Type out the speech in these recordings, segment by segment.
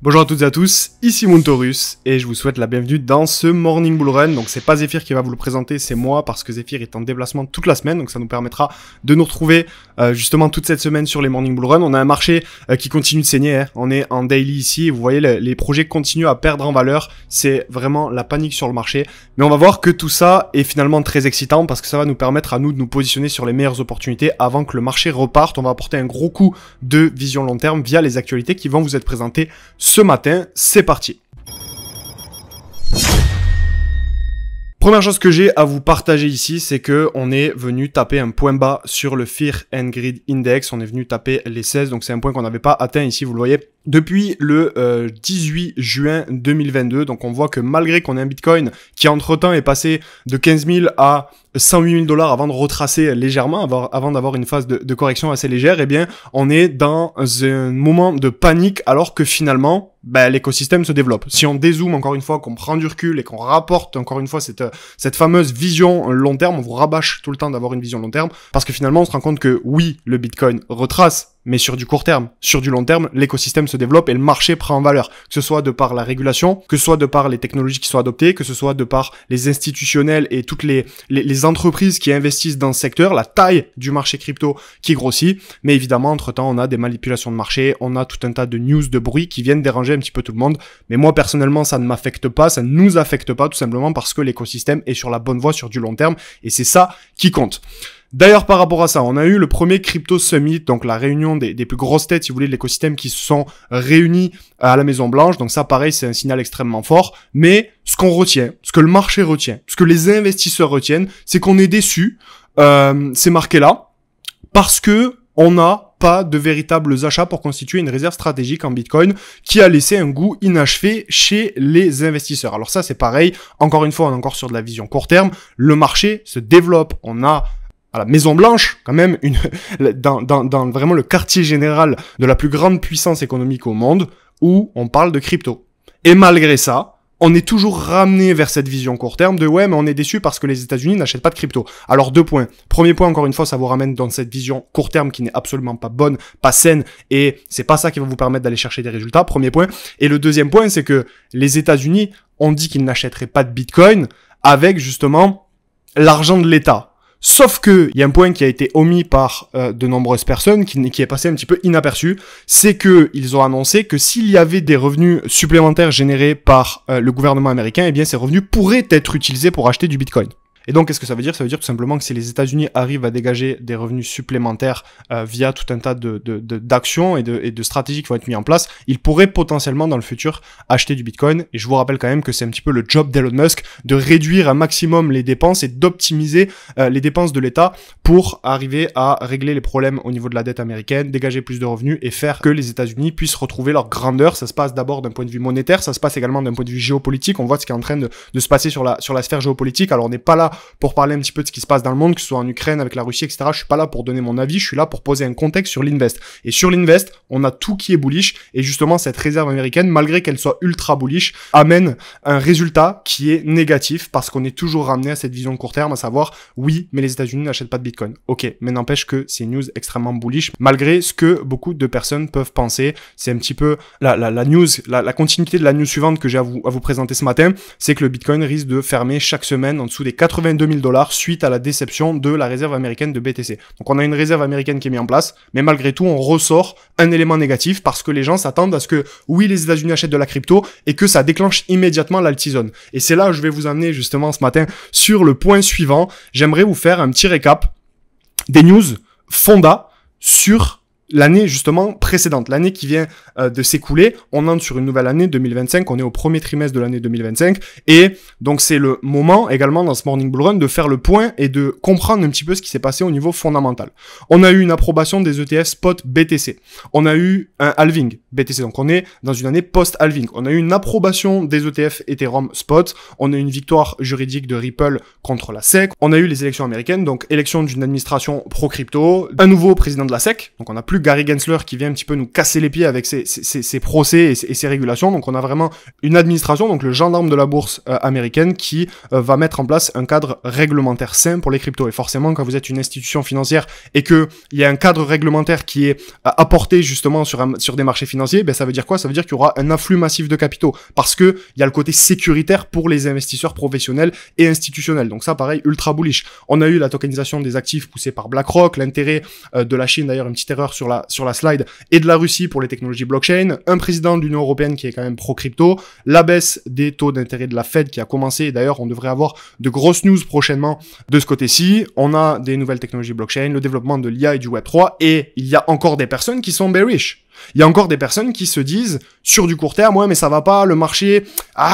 Bonjour à toutes et à tous, ici Moontaurus et je vous souhaite la bienvenue dans ce Morning Bull Run. Donc c'est pas Zephyr qui va vous le présenter, c'est moi parce que Zephyr est en déplacement toute la semaine, donc ça nous permettra de nous retrouver justement toute cette semaine sur les Morning Bull Run. On a un marché qui continue de saigner, hein. On est en daily ici et vous voyez les projets continuent à perdre en valeur, c'est vraiment la panique sur le marché. Mais on va voir que tout ça est finalement très excitant parce que ça va nous permettre à nous de nous positionner sur les meilleures opportunités avant que le marché reparte. On va apporter un gros coup de vision long terme via les actualités qui vont vous être présentées ce matin. C'est parti. Première chose que j'ai à vous partager ici, c'est que on est venu taper un point bas sur le Fear and Greed Index. On est venu taper les 16, donc c'est un point qu'on n'avait pas atteint ici, vous le voyez, depuis le 18 juin 2022. Donc on voit que malgré qu'on ait un Bitcoin qui entre-temps est passé de 15 000 à 108 000 $ avant de retracer légèrement, avant d'avoir une phase de correction assez légère, eh bien on est dans un moment de panique alors que finalement l'écosystème se développe. Si on dézoome encore une fois, qu'on prend du recul et qu'on rapporte encore une fois cette fameuse vision long terme, on vous rabâche tout le temps d'avoir une vision long terme parce que finalement on se rend compte que oui, le Bitcoin retrace, mais sur du court terme, sur du long terme, l'écosystème se développe et le marché prend en valeur. Que ce soit de par la régulation, que ce soit de par les technologies qui sont adoptées, que ce soit de par les institutionnels et toutes les entreprises qui investissent dans ce secteur, la taille du marché crypto qui grossit. Mais évidemment, entre-temps, on a des manipulations de marché, on a tout un tas de news, de bruit qui viennent déranger un petit peu tout le monde. Mais moi, personnellement, ça ne m'affecte pas, ça ne nous affecte pas, tout simplement parce que l'écosystème est sur la bonne voie, sur du long terme, et c'est ça qui compte. D'ailleurs, par rapport à ça, on a eu le premier Crypto Summit, donc la réunion des plus grosses têtes, si vous voulez, de l'écosystème qui se sont réunis à la Maison Blanche. Donc ça, pareil, c'est un signal extrêmement fort. Mais ce qu'on retient, ce que le marché retient, ce que les investisseurs retiennent, c'est qu'on est déçus. C'est marqué là parce que on n'a pas de véritables achats pour constituer une réserve stratégique en Bitcoin qui a laissé un goût inachevé chez les investisseurs. Alors ça, c'est pareil. Encore une fois, on est encore sur de la vision court terme. Le marché se développe. On a à la Maison Blanche, quand même, dans vraiment le quartier général de la plus grande puissance économique au monde, où on parle de crypto. Et malgré ça, on est toujours ramené vers cette vision court terme de ouais, mais on est déçu parce que les États-Unis n'achètent pas de crypto. Alors 2 points. Premier point, encore une fois, ça vous ramène dans cette vision court terme qui n'est absolument pas bonne, pas saine, et c'est pas ça qui va vous permettre d'aller chercher des résultats. Premier point. Et le deuxième point, c'est que les États-Unis ont dit qu'ils n'achèteraient pas de Bitcoin avec justement l'argent de l'État. Sauf que il y a un point qui a été omis par de nombreuses personnes, qui est passé un petit peu inaperçu, c'est que ils ont annoncé que s'il y avait des revenus supplémentaires générés par le gouvernement américain, eh bien ces revenus pourraient être utilisés pour acheter du Bitcoin. Et donc, qu'est-ce que ça veut dire? Ça veut dire tout simplement que si les États-Unis arrivent à dégager des revenus supplémentaires via tout un tas d'actions et de stratégies qui vont être mises en place, ils pourraient potentiellement dans le futur acheter du Bitcoin. Et je vous rappelle quand même que c'est un petit peu le job d'Elon Musk de réduire un maximum les dépenses et d'optimiser les dépenses de l'État pour arriver à régler les problèmes au niveau de la dette américaine, dégager plus de revenus et faire que les États-Unis puissent retrouver leur grandeur. Ça se passe d'abord d'un point de vue monétaire, ça se passe également d'un point de vue géopolitique. On voit ce qui est en train de se passer sur la sphère géopolitique. Alors on n'est pas là pour parler un petit peu de ce qui se passe dans le monde, que ce soit en Ukraine avec la Russie, etc. Je suis pas là pour donner mon avis, je suis là pour poser un contexte sur l'invest. Et sur l'invest, on a tout qui est bullish, et justement cette réserve américaine, malgré qu'elle soit ultra bullish, amène un résultat qui est négatif, parce qu'on est toujours ramené à cette vision de court terme, à savoir, oui, mais les États-Unis n'achètent pas de Bitcoin. Ok, mais n'empêche que c'est une news extrêmement bullish, malgré ce que beaucoup de personnes peuvent penser. C'est un petit peu la news, la continuité de la news suivante que j'ai à vous présenter ce matin, c'est que le Bitcoin risque de fermer chaque semaine en dessous des 82 000 $ suite à la déception de la réserve américaine de BTC. Donc on a une réserve américaine qui est mise en place, mais malgré tout on ressort un élément négatif parce que les gens s'attendent à ce que oui, les États-Unis achètent de la crypto et que ça déclenche immédiatement l'altizone. Et c'est là où je vais vous amener justement ce matin sur le point suivant. J'aimerais vous faire un petit récap des news fonda sur l'année justement précédente, l'année qui vient de s'écouler. On entre sur une nouvelle année 2025, on est au premier trimestre de l'année 2025, et donc c'est le moment également dans ce Morning Bull Run de faire le point et de comprendre un petit peu ce qui s'est passé au niveau fondamental. On a eu une approbation des ETF spot BTC, on a eu un halving BTC, donc on est dans une année post-halving, on a eu une approbation des ETF Ethereum spot, on a eu une victoire juridique de Ripple contre la SEC, on a eu les élections américaines, donc élection d'une administration pro-crypto, un nouveau président de la SEC, donc on a plus plus Gary Gensler qui vient un petit peu nous casser les pieds avec ses procès et ses régulations. Donc on a vraiment une administration, donc le gendarme de la bourse américaine qui va mettre en place un cadre réglementaire sain pour les cryptos. Et forcément, quand vous êtes une institution financière et que il y a un cadre réglementaire qui est apporté justement sur des marchés financiers, ben ça veut dire quoi? Ça veut dire qu'il y aura un afflux massif de capitaux parce que il y a le côté sécuritaire pour les investisseurs professionnels et institutionnels. Donc ça, pareil, ultra bullish. On a eu la tokenisation des actifs poussés par BlackRock, l'intérêt de la Chine, d'ailleurs, une petite erreur sur la slide, et de la Russie pour les technologies blockchain, un président de l'Union européenne qui est quand même pro-crypto, la baisse des taux d'intérêt de la Fed qui a commencé, et d'ailleurs, on devrait avoir de grosses news prochainement de ce côté-ci. On a des nouvelles technologies blockchain, le développement de l'IA et du Web3, et il y a encore des personnes qui sont bearish. Il y a encore des personnes qui se disent, sur du court terme, ouais, mais ça va pas, le marché,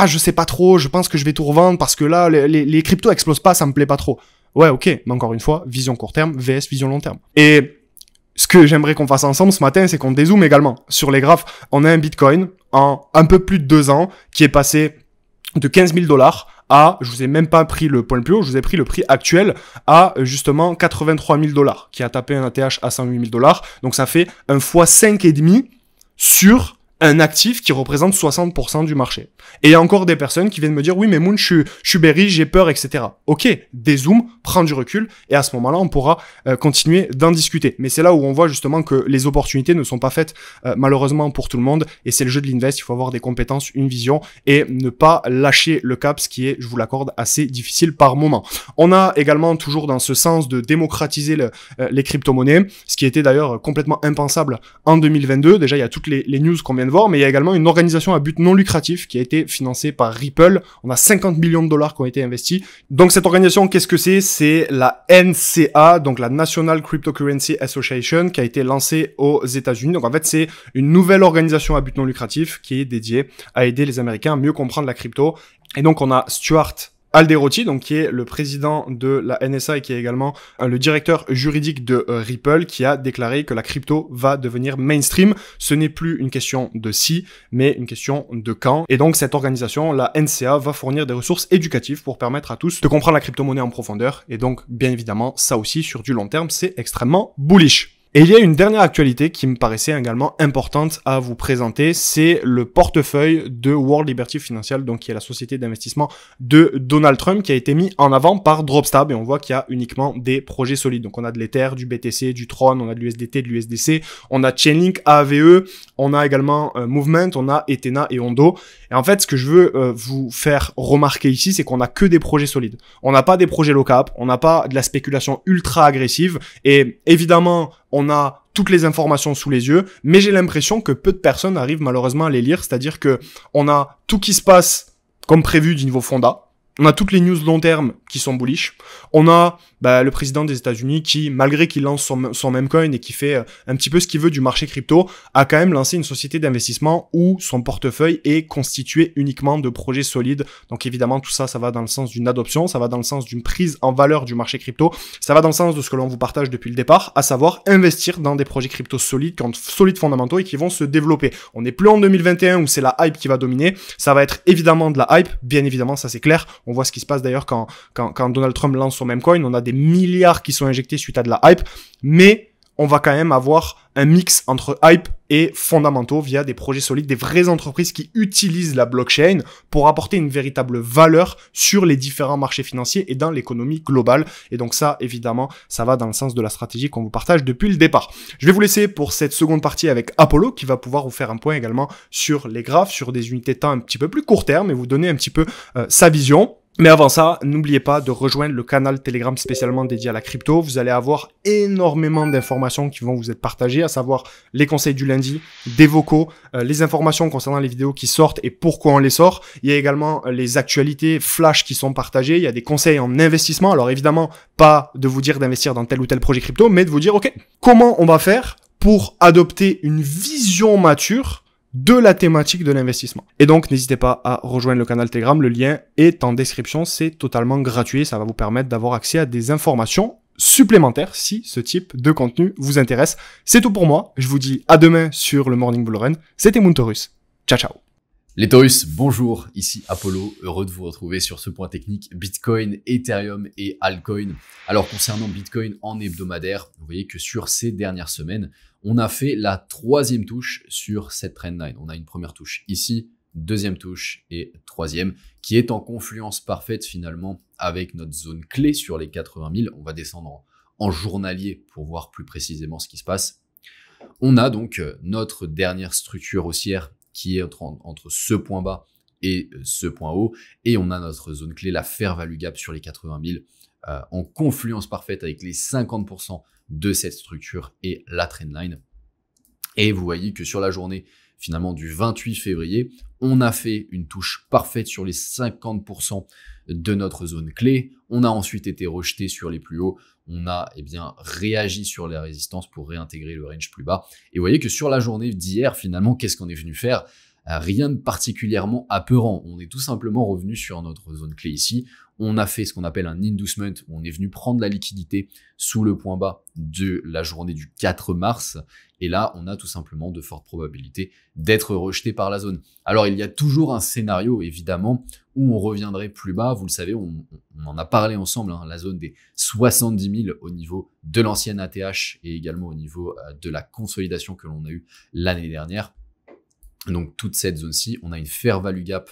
je sais pas trop, je pense que je vais tout revendre parce que là, les cryptos explosent pas, ça me plaît pas trop. Ouais, ok, mais encore une fois, vision court terme, VS vision long terme. Et ce que j'aimerais qu'on fasse ensemble ce matin, c'est qu'on dézoome également sur les graphes. On a un Bitcoin en un peu plus de 2 ans qui est passé de 15 000 $ à, je vous ai même pas pris le point le plus haut, je vous ai pris le prix actuel à justement 83 000 $, qui a tapé un ATH à 108 000 $. Donc ça fait un fois 5,5 sur un actif qui représente 60% du marché. Et il y a encore des personnes qui viennent me dire, oui, mais Moon, je suis bearish, j'ai peur, etc. Ok, dézoome, prends du recul, et à ce moment-là, on pourra continuer d'en discuter. Mais c'est là où on voit justement que les opportunités ne sont pas faites malheureusement pour tout le monde, et c'est le jeu de l'invest, il faut avoir des compétences, une vision, et ne pas lâcher le cap, ce qui est, je vous l'accorde, assez difficile par moment. On a également toujours dans ce sens de démocratiser les crypto-monnaies, ce qui était d'ailleurs complètement impensable en 2022. Déjà, il y a toutes les news qu'on vient de voir, mais il y a également une organisation à but non lucratif qui a été financée par Ripple. On a 50 millions de dollars qui ont été investis. Donc cette organisation, qu'est-ce que c'est? C'est la NCA, donc la National Cryptocurrency Association, qui a été lancée aux États-Unis. Donc en fait, c'est une nouvelle organisation à but non lucratif qui est dédiée à aider les Américains à mieux comprendre la crypto. Et donc on a Stuart Alderoty, donc qui est le président de la NSA et qui est également le directeur juridique de Ripple, qui a déclaré que la crypto va devenir mainstream. Ce n'est plus une question de si, mais une question de quand. Et donc cette organisation, la NCA, va fournir des ressources éducatives pour permettre à tous de comprendre la crypto-monnaie en profondeur. Et donc, bien évidemment, ça aussi, sur du long terme, c'est extrêmement bullish. Et il y a une dernière actualité qui me paraissait également importante à vous présenter, c'est le portefeuille de World Liberty Financial, donc qui est la société d'investissement de Donald Trump, qui a été mis en avant par Dropstab, et on voit qu'il y a uniquement des projets solides. Donc on a de l'Ether, du BTC, du Tron, on a de l'USDT, de l'USDC, on a Chainlink, AAVE, on a également Movement, on a Ethena et Ondo. Et en fait, ce que je veux vous faire remarquer ici, c'est qu'on n'a que des projets solides. On n'a pas des projets low cap, on n'a pas de la spéculation ultra agressive, et évidemment, on a toutes les informations sous les yeux, mais j'ai l'impression que peu de personnes arrivent malheureusement à les lire, c'est-à-dire que on a tout qui se passe comme prévu du niveau fonda, on a toutes les news long terme qui sont bullish, on a le président des États-Unis qui, malgré qu'il lance son même coin et qui fait un petit peu ce qu'il veut du marché crypto, a quand même lancé une société d'investissement où son portefeuille est constitué uniquement de projets solides. Donc évidemment, tout ça, ça va dans le sens d'une adoption, ça va dans le sens d'une prise en valeur du marché crypto, ça va dans le sens de ce que l'on vous partage depuis le départ, à savoir investir dans des projets crypto solides, qui ont solides fondamentaux et qui vont se développer. On n'est plus en 2021 où c'est la hype qui va dominer, ça va être évidemment de la hype, bien évidemment, ça c'est clair. On voit ce qui se passe d'ailleurs quand Donald Trump lance son même coin, on a des milliards qui sont injectés suite à de la hype, mais on va quand même avoir un mix entre hype et fondamentaux via des projets solides, des vraies entreprises qui utilisent la blockchain pour apporter une véritable valeur sur les différents marchés financiers et dans l'économie globale. Et donc ça, évidemment, ça va dans le sens de la stratégie qu'on vous partage depuis le départ. Je vais vous laisser pour cette seconde partie avec Apollo, qui va pouvoir vous faire un point également sur les graphes, sur des unités de temps un petit peu plus court terme et vous donner un petit peu sa vision. Mais avant ça, n'oubliez pas de rejoindre le canal Telegram spécialement dédié à la crypto. Vous allez avoir énormément d'informations qui vont vous être partagées, à savoir les conseils du lundi, des vocaux, les informations concernant les vidéos qui sortent et pourquoi on les sort. Il y a également les actualités flash qui sont partagées. Il y a des conseils en investissement. Alors évidemment, pas de vous dire d'investir dans tel ou tel projet crypto, mais de vous dire, ok, comment on va faire pour adopter une vision mature de la thématique de l'investissement. Et donc, n'hésitez pas à rejoindre le canal Telegram. Le lien est en description. C'est totalement gratuit. Ça va vous permettre d'avoir accès à des informations supplémentaires si ce type de contenu vous intéresse. C'est tout pour moi. Je vous dis à demain sur le Morning Bull Run. C'était Moon Taurus. Ciao, ciao. Les Taurus, bonjour, ici Apollo, heureux de vous retrouver sur ce point technique Bitcoin, Ethereum et Altcoin. Alors concernant Bitcoin en hebdomadaire, vous voyez que sur ces dernières semaines, on a fait la troisième touche sur cette trendline. On a une première touche ici, deuxième touche et troisième, qui est en confluence parfaite finalement avec notre zone clé sur les 80 000. On va descendre en journalier pour voir plus précisément ce qui se passe. On a donc notre dernière structure haussière qui est entre ce point bas et ce point haut, et on a notre zone clé, la fair value gap sur les 80 000, en confluence parfaite avec les 50% de cette structure et la trendline. Et vous voyez que sur la journée finalement du 28 février, on a fait une touche parfaite sur les 50% de notre zone clé. On a ensuite été rejeté sur les plus hauts. On a réagi sur les résistances pour réintégrer le range plus bas. Et vous voyez que sur la journée d'hier, finalement, qu'est-ce qu'on est venu faire ? Rien de particulièrement apeurant. On est tout simplement revenu sur notre zone clé ici. On a fait ce qu'on appelle un inducement, où on est venu prendre la liquidité sous le point bas de la journée du 4 mars. Et là, on a tout simplement de fortes probabilités d'être rejeté par la zone. Alors, il y a toujours un scénario, évidemment, où on reviendrait plus bas. Vous le savez, on en a parlé ensemble, la zone des 70 000 au niveau de l'ancienne ATH et également au niveau de la consolidation que l'on a eue l'année dernière. Donc, toute cette zone-ci, on a une fair value gap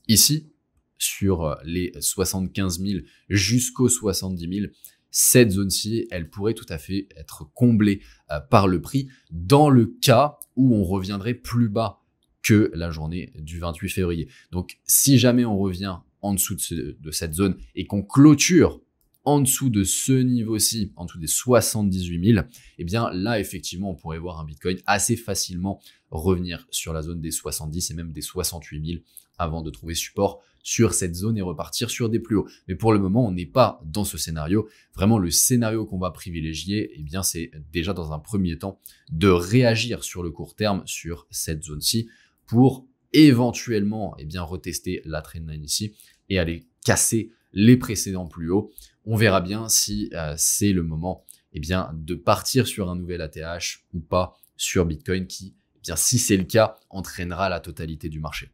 ici sur les 75 000 jusqu'aux 70 000. Cette zone-ci, elle pourrait tout à fait être comblée par le prix dans le cas où on reviendrait plus bas que la journée du 28 février. Donc, si jamais on revient en dessous de cette zone et qu'on clôture en dessous de ce niveau-ci, en dessous des 78 000, eh bien là, effectivement, on pourrait voir un Bitcoin assez facilement revenir sur la zone des 70 et même des 68 000 avant de trouver support sur cette zone et repartir sur des plus hauts. Mais pour le moment, on n'est pas dans ce scénario. Vraiment, le scénario qu'on va privilégier, eh bien, c'est déjà dans un premier temps de réagir sur le court terme sur cette zone-ci pour éventuellement retester la trendline ici et aller casser les précédents plus hauts. On verra bien si c'est le moment de partir sur un nouvel ATH ou pas sur Bitcoin qui, si c'est le cas, entraînera la totalité du marché.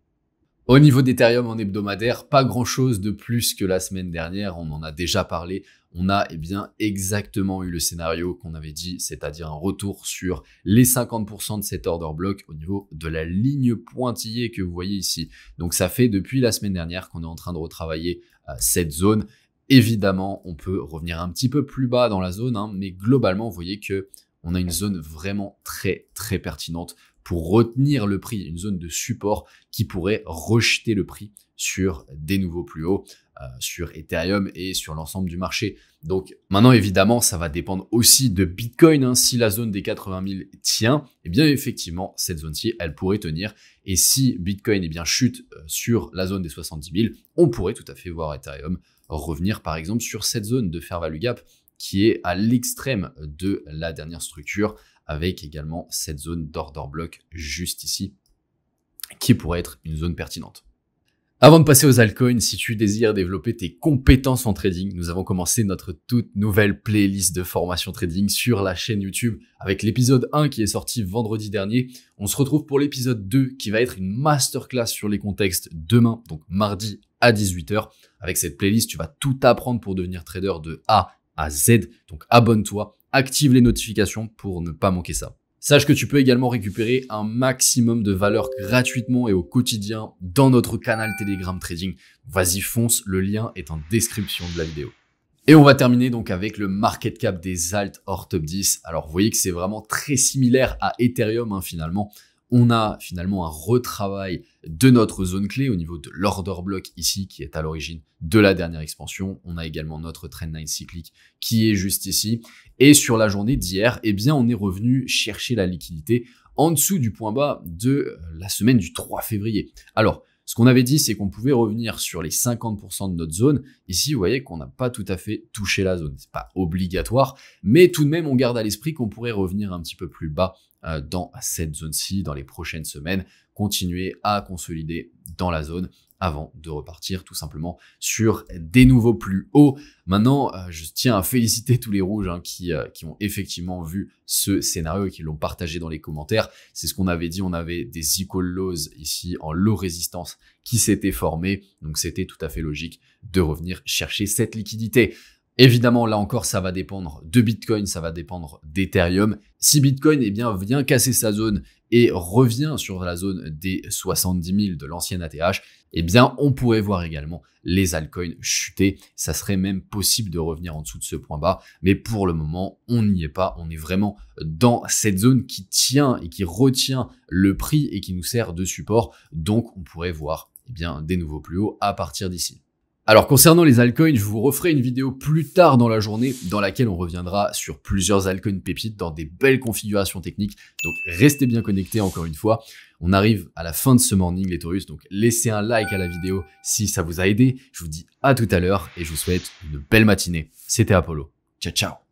Au niveau d'Ethereum en hebdomadaire, pas grand chose de plus que la semaine dernière, on en a déjà parlé. On a exactement eu le scénario qu'on avait dit, c'est-à-dire un retour sur les 50% de cet order block au niveau de la ligne pointillée que vous voyez ici. Donc ça fait depuis la semaine dernière qu'on est en train de retravailler cette zone. Évidemment, on peut revenir un petit peu plus bas dans la zone, mais globalement, vous voyez que on a une zone vraiment très très pertinente pour retenir le prix, une zone de support qui pourrait rejeter le prix sur des nouveaux plus hauts, sur Ethereum et sur l'ensemble du marché. Donc maintenant, évidemment, ça va dépendre aussi de Bitcoin. Si la zone des 80 000 tient, eh bien effectivement, cette zone-ci, elle pourrait tenir. Et si Bitcoin chute sur la zone des 70 000, on pourrait tout à fait voir Ethereum revenir par exemple sur cette zone de fair value gap qui est à l'extrême de la dernière structure, avec également cette zone d'order block juste ici, qui pourrait être une zone pertinente. Avant de passer aux altcoins, si tu désires développer tes compétences en trading, nous avons commencé notre toute nouvelle playlist de formation trading sur la chaîne YouTube avec l'épisode 1 qui est sorti vendredi dernier. On se retrouve pour l'épisode 2 qui va être une masterclass sur les contextes demain, donc mardi à 18 h. Avec cette playlist, tu vas tout apprendre pour devenir trader de A à Z. Donc abonne-toi, active les notifications pour ne pas manquer ça. Sache que tu peux également récupérer un maximum de valeur gratuitement et au quotidien dans notre canal Telegram Trading. Vas-y, fonce, le lien est en description de la vidéo. Et on va terminer donc avec le market cap des alt hors top 10. Alors vous voyez que c'est vraiment très similaire à Ethereum finalement. On a finalement un retravail de notre zone clé au niveau de l'order block ici qui est à l'origine de la dernière expansion. On a également notre trendline cyclique qui est juste ici. Et sur la journée d'hier, on est revenu chercher la liquidité en dessous du point bas de la semaine du 3 février. Alors, ce qu'on avait dit, c'est qu'on pouvait revenir sur les 50% de notre zone. Ici, vous voyez qu'on n'a pas tout à fait touché la zone. C'est pas obligatoire, mais tout de même, on garde à l'esprit qu'on pourrait revenir un petit peu plus bas dans cette zone-ci dans les prochaines semaines, continuer à consolider dans la zone avant de repartir tout simplement sur des nouveaux plus hauts. Maintenant, je tiens à féliciter tous les rouges qui ont effectivement vu ce scénario et qui l'ont partagé dans les commentaires. C'est ce qu'on avait dit, on avait des equal lows ici en low résistance qui s'étaient formés, donc c'était tout à fait logique de revenir chercher cette liquidité. Évidemment, là encore, ça va dépendre de Bitcoin, ça va dépendre d'Ethereum. Si Bitcoin vient casser sa zone et revient sur la zone des 70 000 de l'ancienne ATH, on pourrait voir également les altcoins chuter. Ça serait même possible de revenir en dessous de ce point bas. Mais pour le moment, on n'y est pas. On est vraiment dans cette zone qui tient et qui retient le prix et qui nous sert de support. Donc, on pourrait voir des nouveaux plus hauts à partir d'ici. Alors concernant les altcoins, je vous referai une vidéo plus tard dans la journée dans laquelle on reviendra sur plusieurs altcoins pépites dans des belles configurations techniques. Donc restez bien connectés encore une fois. On arrive à la fin de ce morning les Taurus, donc laissez un like à la vidéo si ça vous a aidé. Je vous dis à tout à l'heure et je vous souhaite une belle matinée. C'était Apollo. Ciao ciao.